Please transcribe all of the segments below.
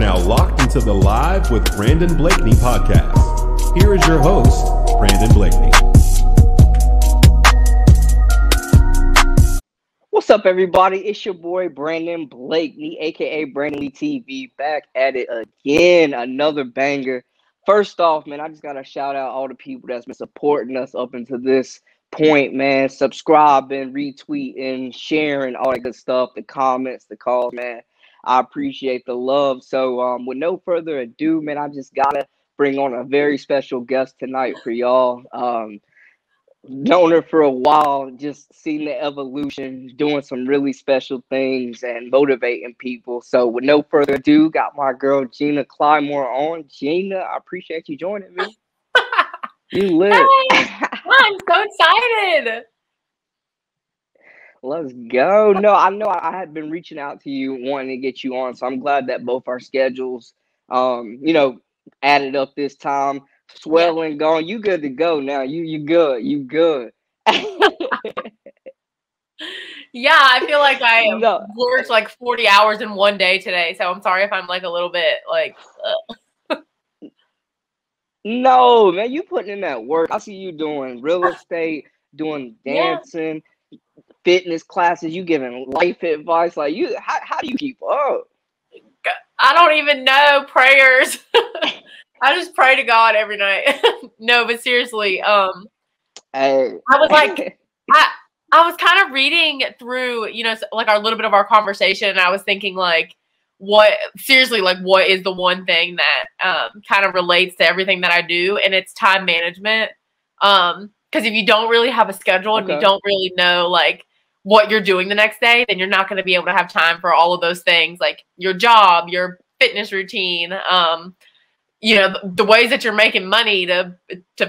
now locked into the Live with Brandon Blakney podcast. Here is your host, Brandon Blakney. What's up, everybody? It's your boy, Brandon Blakney, a.k.a. Brandon Lee TV, back at it again. Another banger. First off, man, I just got to shout out all the people that's been supporting us up until this point, man. Subscribing, retweeting, sharing, all that good stuff, the comments, the calls, man. I appreciate the love. So with no further ado, man, I just got to bring on a very special guest tonight for y'all. Known her for a while, just seeing the evolution, doing some really special things and motivating people. So with no further ado, got my girl Gina Clymore on. Gina, I appreciate you joining me. You lit. Hey, I'm so excited. Let's go. No, I know I had been reaching out to you, wanting to get you on. So I'm glad that both our schedules, added up this time. Swelling, gone. You good to go now. You good. You good. Yeah, I feel like I worked like 40 hours in one day today. So I'm sorry if I'm like a little bit like. No, man, you putting in that work. I see you doing real estate, doing dancing, fitness classes. You giving life advice. Like you, how do you keep up? I don't even know. Prayers. I just pray to God every night. No, but seriously, I was like, I was kind of reading through, like our little bit of our conversation, and I was thinking like, what is the one thing that kind of relates to everything that I do, and it's time management. Because if you don't really have a schedule and you don't really know like what you're doing the next day, then you're not going to be able to have time for all of those things, like your job, your fitness routine, the ways that you're making money to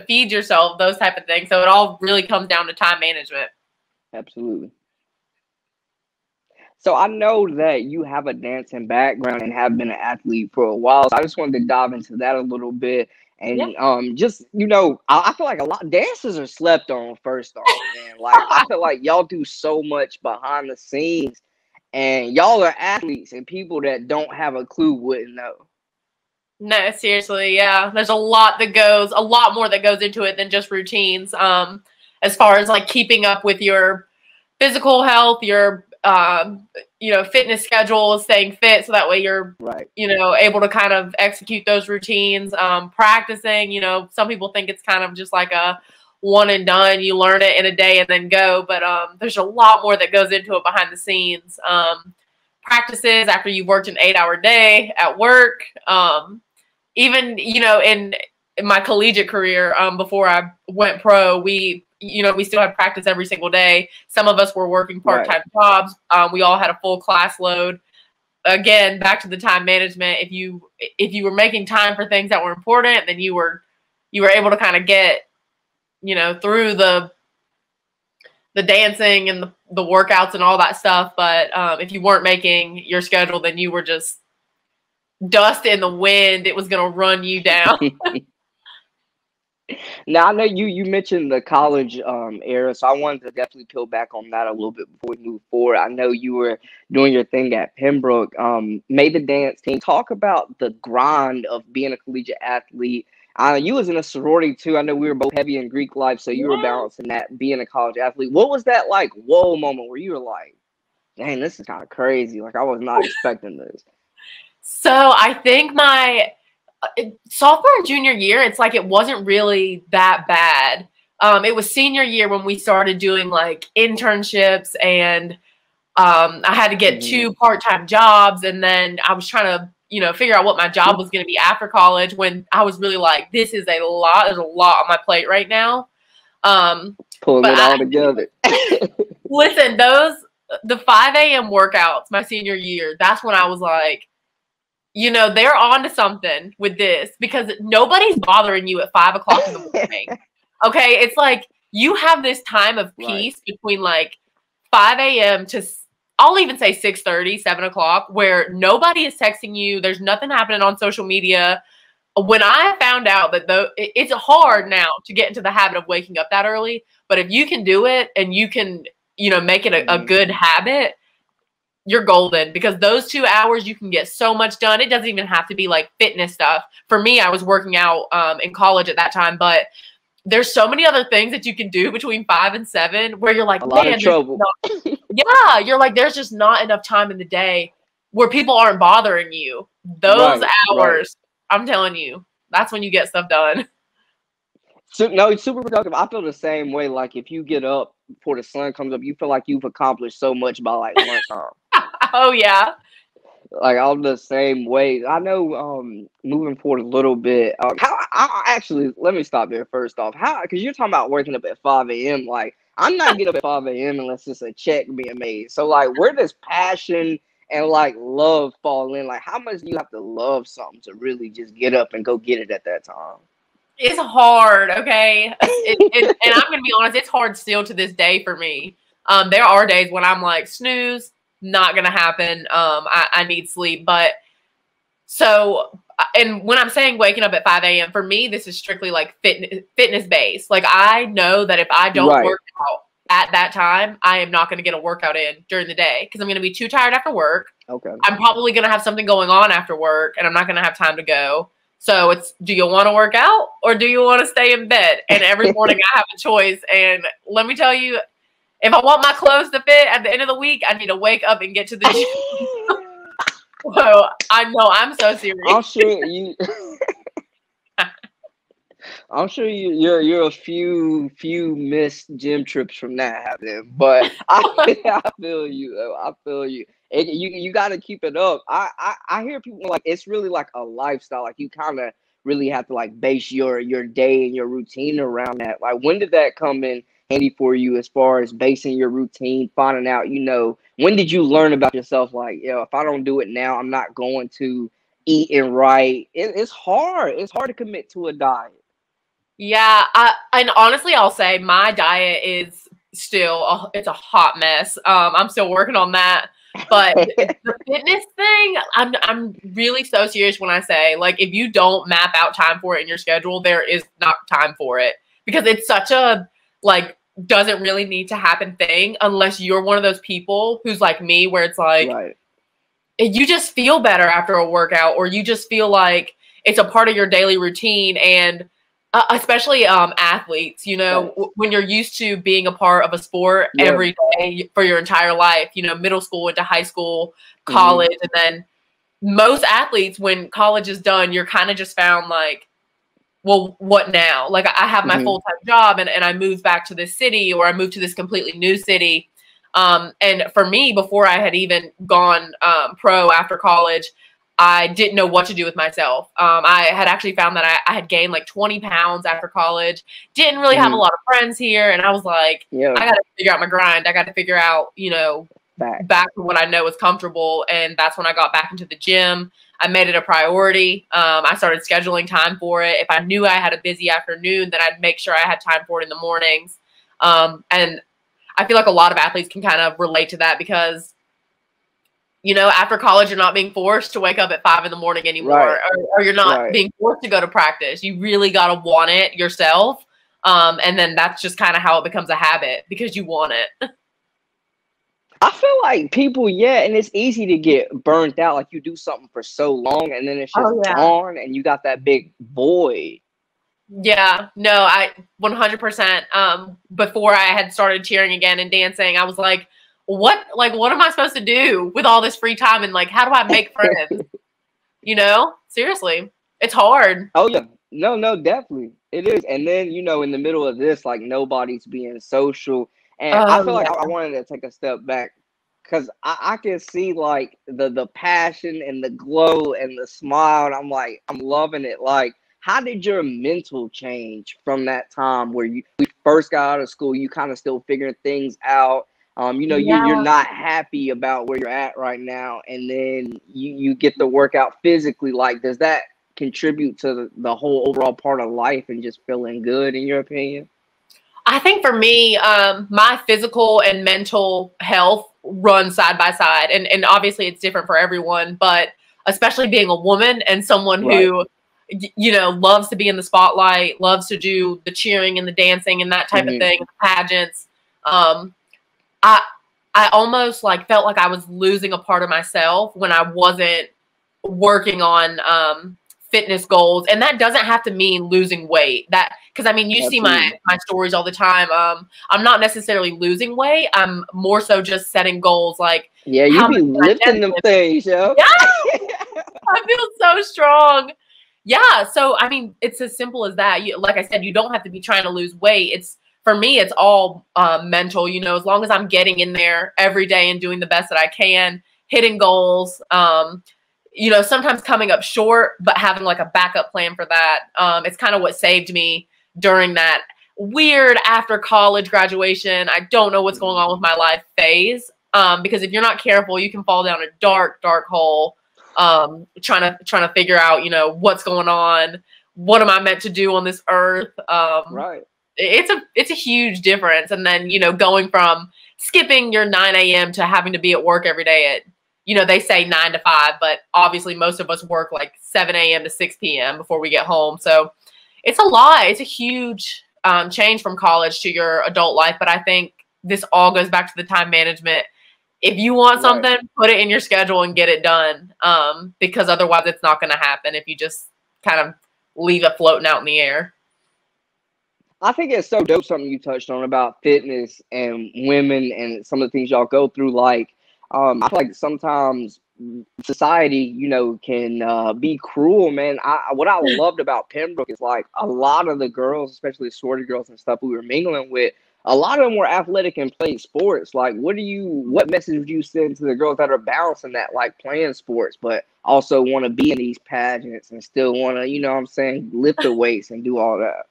feed yourself, those type of things. So it all really comes down to time management. Absolutely. So I know that you have a dancing background and have been an athlete for a while. So I just wanted to dive into that a little bit. And I feel like a lot of dancers are slept on first off, man. Like I feel like y'all do so much behind the scenes, and y'all are athletes, and people that don't have a clue wouldn't know. No, seriously, yeah. There's a lot more that goes into it than just routines. As far as like keeping up with your physical health, your fitness schedule, staying fit, so that way you're able to kind of execute those routines. Practicing, some people think it's kind of just like a one and done. You learn it in a day and then go, but there's a lot more that goes into it behind the scenes. Practices after you've worked an 8-hour day at work. Even, in my collegiate career, before I went pro, we still had practice every single day. Some of us were working part-time jobs. We all had a full class load. Again, back to the time management. If you were making time for things that were important, then you were able to kind of get, through the dancing and the workouts and all that stuff. But if you weren't making your schedule, then you were just dust in the wind. It was going to run you down. Now, I know you mentioned the college era, so I wanted to definitely peel back on that a little bit before we move forward. I know you were doing your thing at Pembroke, made the dance team. Talk about the grind of being a collegiate athlete. You was in a sorority too. I know we were both heavy in Greek life, so you were balancing that, being a college athlete. What was that like, whoa moment where you were like, dang, this is kind of crazy. Like, I was not expecting this. So I think my sophomore and junior year, it's like it wasn't really that bad. It was senior year when we started doing like internships, and I had to get 2 part-time jobs, and then I was trying to figure out what my job was going to be after college, when I was really like, this is a lot. There's a lot on my plate right now. Pulling it all together. Listen, the 5 a.m. workouts my senior year, that's when I was like, they're on to something with this, because nobody's bothering you at 5 o'clock in the morning. Okay. It's like you have this time of peace between like 5 a.m. to, I'll even say 6:30, 7 o'clock, where nobody is texting you. There's nothing happening on social media. When I found out that it's hard now to get into the habit of waking up that early, but if you can do it and you can, make it a good habit, you're golden, because those 2 hours you can get so much done. It doesn't even have to be like fitness stuff. For me, I was working out in college at that time, but there's so many other things that you can do between 5 and 7 where you're like, a lot of trouble. Yeah, you're like, there's just not enough time in the day where people aren't bothering you. Those hours, I'm telling you, that's when you get stuff done. So, no, it's super productive. I feel the same way. Like, if you get up before the sun comes up, you feel like you've accomplished so much by like lunchtime. Oh yeah. Like, I'm the same way. I know, moving forward a little bit, actually, let me stop there first off. Because you're talking about waking up at 5 a.m. Like, I'm not getting up at 5 a.m. unless it's a check being made. So, like, where does passion and, like, love fall in? Like, how much do you have to love something to really just get up and go get it at that time? It's hard, okay? And I'm going to be honest, it's hard still to this day for me. There are days when I'm like, snooze, not going to happen. I need sleep. But so, and when I'm saying waking up at 5 a.m., for me, this is strictly like fitness based. Like, I know that if I don't work out at that time, I am not going to get a workout in during the day because I'm going to be too tired after work. Okay. I'm probably going to have something going on after work and I'm not going to have time to go. So it's, do you want to work out or do you want to stay in bed? And every morning I have a choice. And let me tell you, if I want my clothes to fit at the end of the week, I need to wake up and get to the gym. So I know, I'm so serious. I'm sure you're a few missed gym trips from that happening, but I feel you though. I feel you. You got to keep it up. I hear people like it's really like a lifestyle. Like you kind of really have to like base your day and your routine around that. Like when did that come in handy for you as far as basing your routine, finding out, when did you learn about yourself? Like, if I don't do it now, I'm not going to eat and right. It's hard. It's hard to commit to a diet. Yeah. And honestly, I'll say my diet is still, it's a hot mess. I'm still working on that. But the fitness thing, I'm really so serious when I say, like, if you don't map out time for it in your schedule, there is not time for it. Because it's such a, like, doesn't really need to happen thing unless you're one of those people who's like me, where it's like, you just feel better after a workout, or you just feel like it's a part of your daily routine. And especially athletes, when you're used to being a part of a sport every day for your entire life, middle school into high school, college, and then most athletes, when college is done, you're kind of just found like, well, what now? Like I have my full-time job and I moved back to this city, or I moved to this completely new city. And for me, before I had even gone pro after college, I didn't know what to do with myself. I had actually found that I had gained like 20 pounds after college, didn't really have a lot of friends here. And I was like, I got to figure out my grind. I got to figure out, back to what I know is comfortable. And that's when I got back into the gym. I made it a priority. I started scheduling time for it. If I knew I had a busy afternoon, then I'd make sure I had time for it in the mornings. And I feel like a lot of athletes can kind of relate to that because, after college, you're not being forced to wake up at 5 a.m. anymore, or you're not being forced to go to practice. You really got to want it yourself. And then that's just kind of how it becomes a habit because you want it. I feel like people, and it's easy to get burnt out. Like you do something for so long and then it's just gone and you got that big void. Yeah, no, I 100%. Before I had started cheering again and dancing, I was like, what am I supposed to do with all this free time? And like, how do I make friends? Seriously, it's hard. Oh yeah, no, definitely it is. And then, in the middle of this, like nobody's being social. And I feel like I wanted to take a step back because I can see like the passion and the glow and the smile. And I'm like, I'm loving it. Like, how did your mental change from that time where we first got out of school? You kind of still figuring things out. You're not happy about where you're at right now. And then you get the workout physically. Like, does that contribute to the whole overall part of life and just feeling good, in your opinion? I think for me, my physical and mental health run side by side. And obviously it's different for everyone, but especially being a woman and someone who, loves to be in the spotlight, loves to do the cheering and the dancing and that type of thing, the pageants. I almost like felt like I was losing a part of myself when I wasn't working on fitness goals. And that doesn't have to mean losing weight. That, because I mean, you see my stories all the time. I'm not necessarily losing weight. I'm more so just setting goals like, yeah, you be lifting them things, yo. Yeah. I feel so strong. Yeah. So, I mean, it's as simple as that. Like I said, you don't have to be trying to lose weight. It's, for me, it's all mental, you know, as long as I'm getting in there every day and doing the best that I can, hitting goals, you know, sometimes coming up short, but having like a backup plan for that. It's kind of what saved me during that weird after college graduation. I don't know what's going on with my life phase. Because if you're not careful, you can fall down a dark, dark hole, trying to figure out, you know, what's going on. What am I meant to do on this earth? Right. It's a huge difference. And then, you know, going from skipping your 9 a.m. to having to be at work every day at, you know, they say 9 to 5, but obviously most of us work like 7 a.m. to 6 p.m. before we get home. So it's a lot. It's a huge change from college to your adult life. But I think this all goes back to the time management. If you want something, put it in your schedule and get it done. Because otherwise it's not going to happen if you just kind of leave it floating out in the air. I think it's so dope something you touched on about fitness and women and some of the things y'all go through. Like, I feel like sometimes society, you know, can be cruel, man. What I loved about Pembroke is like a lot of the girls, especially the sorority girls and stuff we were mingling with, a lot of them were athletic and played sports. Like, what message would you send to the girls that are balancing that, like playing sports, but also want to be in these pageants and still want to, you know what I'm saying, lift the weights and do all that?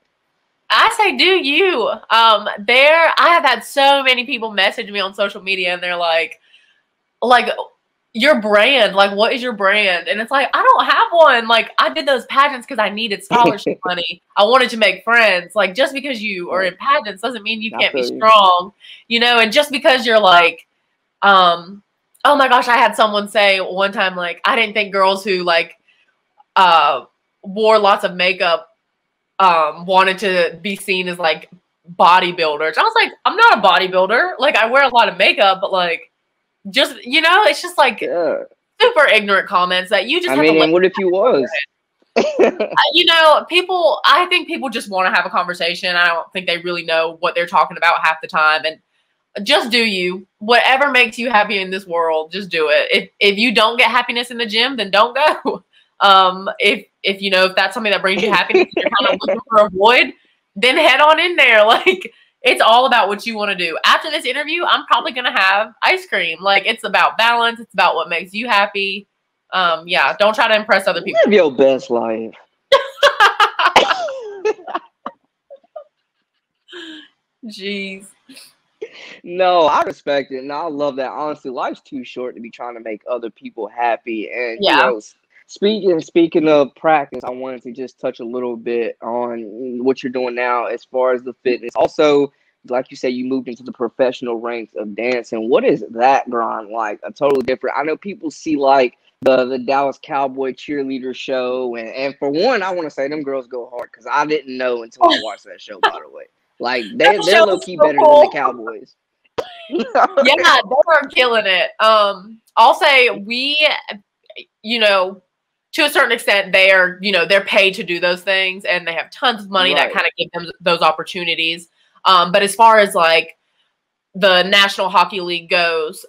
I say, do you? I have had so many people message me on social media and they're like, your brand, like, what is your brand? And it's like, I don't have one. Like, I did those pageants because I needed scholarship money. I wanted to make friends. Like, just because you are in pageants doesn't mean you can't be strong, you know? And just because you're like, oh my gosh, I had someone say one time, like, I didn't think girls who like wore lots of makeup wanted to be seen as like bodybuilders. I was like, I'm not a bodybuilder. Like, I wear a lot of makeup, but like, just, you know, it's just like super ignorant comments that you just have to and what if you was? You know, I think people just want to have a conversation. I don't think they really know what they're talking about half the time. And just do you. Whatever makes you happy in this world, just do it. If you don't get happiness in the gym, then don't go. If you know, if that's something that brings you happiness and you're kind of looking for a void, then head on in there. Like, it's all about what you want to do. After this interview, I'm probably going to have ice cream. Like, it's about balance. It's about what makes you happy. Yeah, don't try to impress other people. Live your best life. Jeez. No, I respect it. And I love that. Honestly, life's too short to be trying to make other people happy. And, you know, speaking of practice, I wanted to just touch a little bit on what you're doing now as far as the fitness. Also, like you said, you moved into the professional ranks of dancing. What is that grind like? A totally different. I know people see like the Dallas Cowboy cheerleader show, and for one, I want to say them girls go hard because I didn't know until I watched that show. By the way, like they're low key better than the Cowboys. Yeah, they are killing it. I'll say you know, to a certain extent, they're paid to do those things and they have tons of money that kind of give them those opportunities. But as far as like the National Hockey League goes,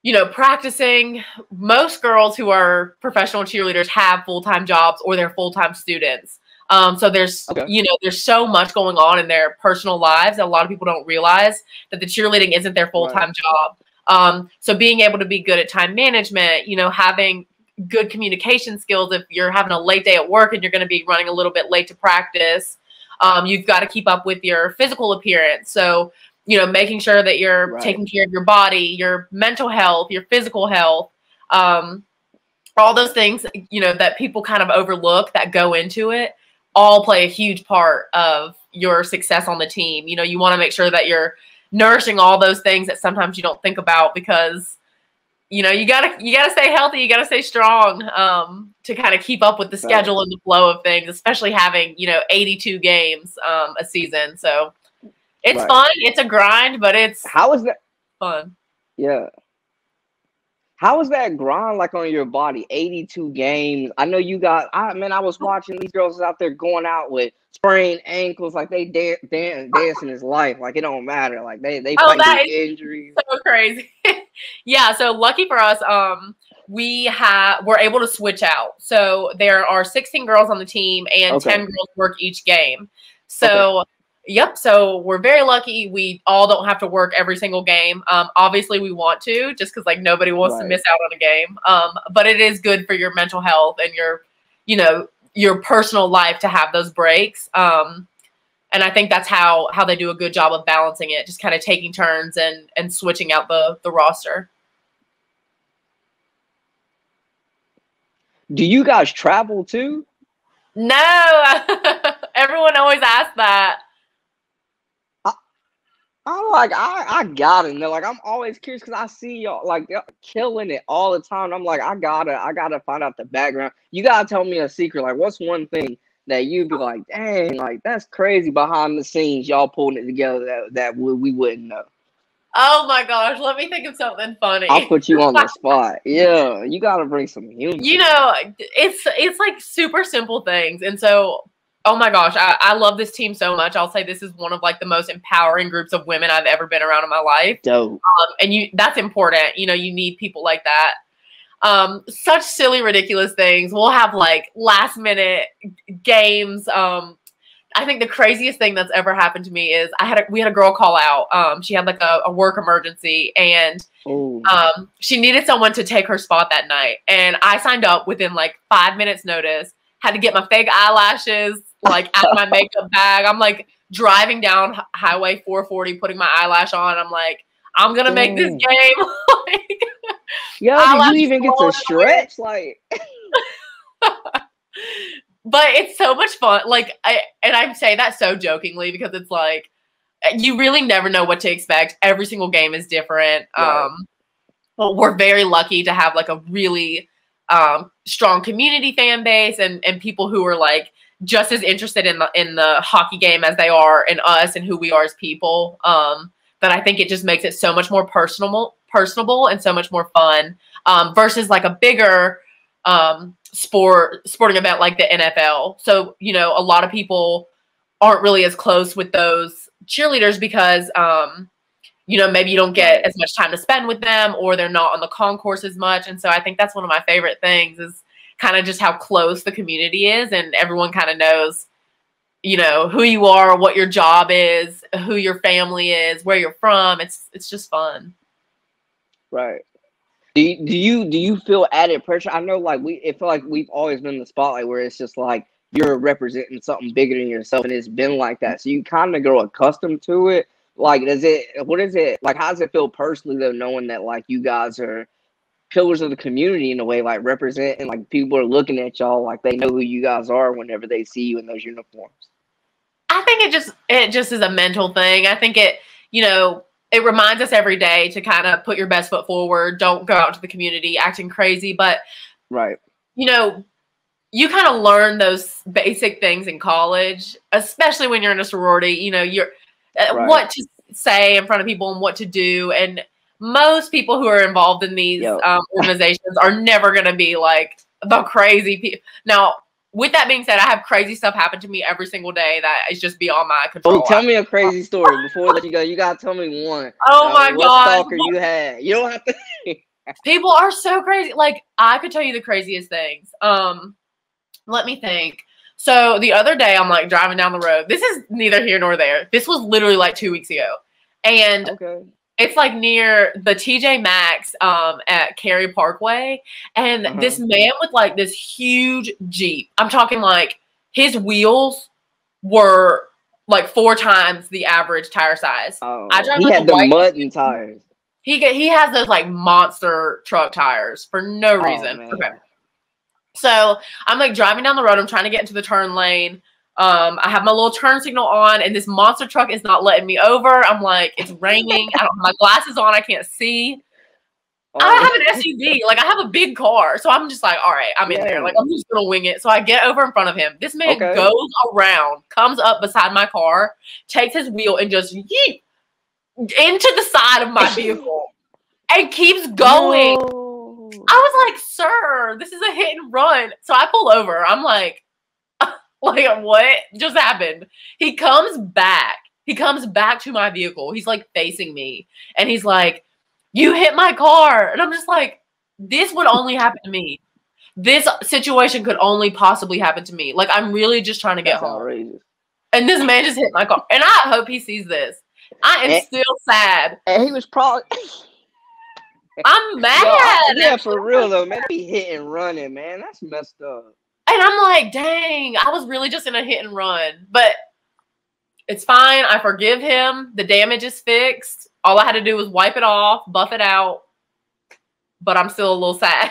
you know, practicing, most girls who are professional cheerleaders have full-time jobs or they're full-time students. So there's, you know, there's so much going on in their personal lives that a lot of people don't realize that the cheerleading isn't their full-time job. So being able to be good at time management, you know, having good communication skills. If you're having a late day at work and you're going to be running a little bit late to practice, you've got to keep up with your physical appearance. So, you know, making sure that you're taking care of your body, your mental health, your physical health, all those things, you know, that people kind of overlook that go into it, all play a huge part of your success on the team. You know, you want to make sure that you're nourishing all those things that sometimes you don't think about because, you know, you gotta stay healthy, you gotta stay strong, to kind of keep up with the schedule and the flow of things, especially having, you know, 82 games a season. So it's fun, it's a grind, but it's how is that fun. Yeah. How was that grind like on your body? 82 games. I know you got. I was watching these girls out there going out with sprained ankles, like they dancing his life. Like it don't matter. Like they Oh, fight through that is injuries. so crazy. Yeah, so lucky for us, we're able to switch out. So there are 16 girls on the team and 10 girls work each game. So yep, so we're very lucky. We all don't have to work every single game. Obviously we want to, just because like nobody wants to miss out on a game. But it is good for your mental health and your personal life to have those breaks. And I think that's how they do a good job of balancing it, just kind of taking turns and switching out the roster. Do you guys travel too? No. Everyone always asks that. I'm like, I gotta know. Like, I'm always curious because I see y'all like killing it all the time. I'm like, I gotta find out the background. You gotta tell me a secret. Like, what's one thing that you'd be like, dang, like that's crazy behind the scenes, y'all pulling it together that we wouldn't know. Oh my gosh, let me think of something funny. I'll put you on the spot. Yeah, you gotta bring some humor. It's like super simple things. And so, oh my gosh, I love this team so much. I'll say this is one of like the most empowering groups of women I've ever been around in my life. Dope. And that's important. You need people like that. Such silly, ridiculous things. We'll have like last minute games. I think the craziest thing that's ever happened to me is we had a girl call out. She had like a work emergency and she needed someone to take her spot that night. And I signed up within like 5 minutes notice, had to get my fake eyelashes like out of my makeup bag. I'm like driving down Highway 440, putting my eyelash on. I'm like, I'm going to make this game. Like, yo, did you even get to stretch? Like, but it's so much fun. Like, I say that so jokingly because it's like, you really never know what to expect. Every single game is different. Right. Well, we're very lucky to have like a really strong community fan base and people who are like just as interested in the hockey game as they are in us and who we are as people. But I think it just makes it so much more personable and so much more fun versus like a bigger sporting event like the NFL. So, a lot of people aren't really as close with those cheerleaders because, maybe you don't get as much time to spend with them or they're not on the concourse as much. And so I think that's one of my favorite things is kind of just how close the community is and everyone kind of knows, who you are, what your job is, who your family is, where you're from. It's just fun. Right. Do you feel added pressure? I know it feel like we've always been in the spotlight where it's just like you're representing something bigger than yourself and it's been like that. So you kind of grow accustomed to it. Like, what is it like? How does it feel personally though, knowing that like you guys are pillars of the community in a way, like representing, like people are looking at y'all like they know who you guys are whenever they see you in those uniforms? I think it just is a mental thing. I think it reminds us every day to kind of put your best foot forward. Don't go out to the community acting crazy. But, right. You kind of learn those basic things in college, especially when you're in a sorority. You're what to say in front of people and what to do. And most people who are involved in these organizations are never going to be like the crazy people. Now, with that being said, I have crazy stuff happen to me every single day that is just beyond my control. Oh, tell me a crazy story before I let you go. You gotta tell me one. Oh my God. What stalker you had? You don't have to. People are so crazy. Like, I could tell you the craziest things. Let me think. So the other day, I'm like driving down the road. This is neither here nor there. This was literally like 2 weeks ago. And it's like near the TJ Maxx at Cary Parkway. And this man with like this huge Jeep. I'm talking like his wheels were like 4 times the average tire size. Oh, I drive he like had the mud tires. He has those like monster truck tires for no reason. Okay. So I'm like driving down the road. I'm trying to get into the turn lane. I have my little turn signal on and this monster truck is not letting me over. I'm like, it's raining. I don't have my glasses on. I can't see. I have an SUV. Like, I have a big car. So I'm just like, all right, I'm in there. Like, I'm just going to wing it. So I get over in front of him. This man goes around, comes up beside my car, takes his wheel and just yeet. into the side of my vehicle and keeps going. No. I was like, sir, this is a hit and run. So I pull over. I'm like what just happened? He comes back. He comes back to my vehicle. He's like facing me. And he's like, you hit my car. And I'm just like, this would only happen to me. This situation could only possibly happen to me. Like, I'm really just trying to get home. Outrageous. And this man just hit my car. And I hope he sees this. I am still sad. And he was probably... I'm mad. Yeah, for real, though, man. Be hit and running, man. That's messed up. And I'm like, dang, I was really just in a hit and run. But it's fine. I forgive him. The damage is fixed. All I had to do was wipe it off, buff it out. But I'm still a little sad.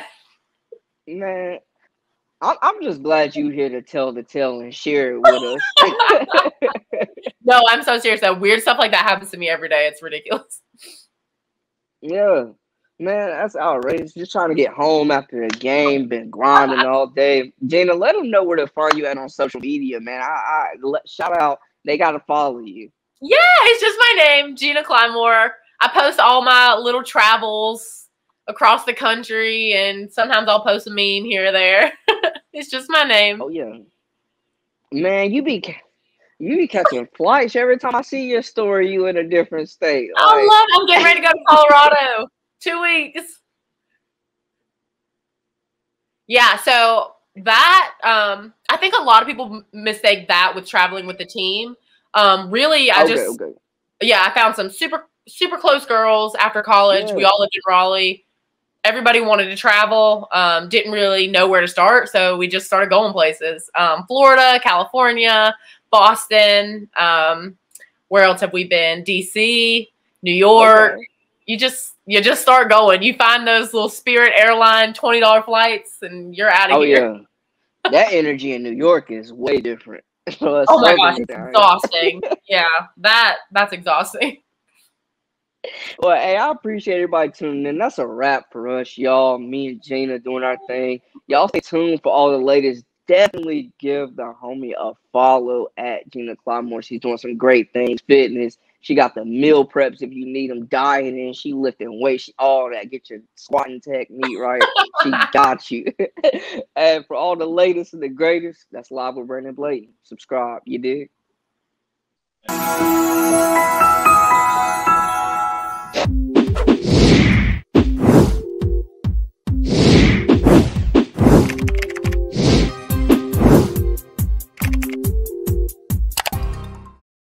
Man, I'm just glad you're here to tell the tale and share it with us. No, I'm so serious. That weird stuff like that happens to me every day. It's ridiculous. Yeah. Man, that's outrageous. Just trying to get home after the game, been grinding all day. Gina, let them know where to find you at on social media, man. Shout out. They got to follow you. Yeah, it's just my name, Gina Clymore. I post all my little travels across the country, and sometimes I'll post a meme here or there. It's just my name. Oh, yeah. Man, you be catching flights every time I see your story. You in a different state. I'm getting ready to go to Colorado. 2 weeks. Yeah, so that I think a lot of people mistake that with traveling with the team. Really, I found some super close girls after college. Yeah. We all lived in Raleigh. Everybody wanted to travel. Didn't really know where to start, so we just started going places. Florida, California, Boston. Where else have we been? DC, New York. Okay. You just start going. You find those little Spirit airline $20 flights, and you're out of here. Yeah, that energy in New York is way different. Oh my gosh, it's exhausting. Yeah, that's exhausting. Well, hey, I appreciate everybody tuning in. That's a wrap for us, y'all. Me and Gina doing our thing. Y'all stay tuned for all the latest. Definitely give the homie a follow at Gina Clymore. She's doing some great things, fitness. She got the meal preps if you need them, dieting. She lifting weights, all that. Get your squatting technique right. She got you. And for all the latest and the greatest, that's Live with Brandon Blakney. Subscribe. You dig?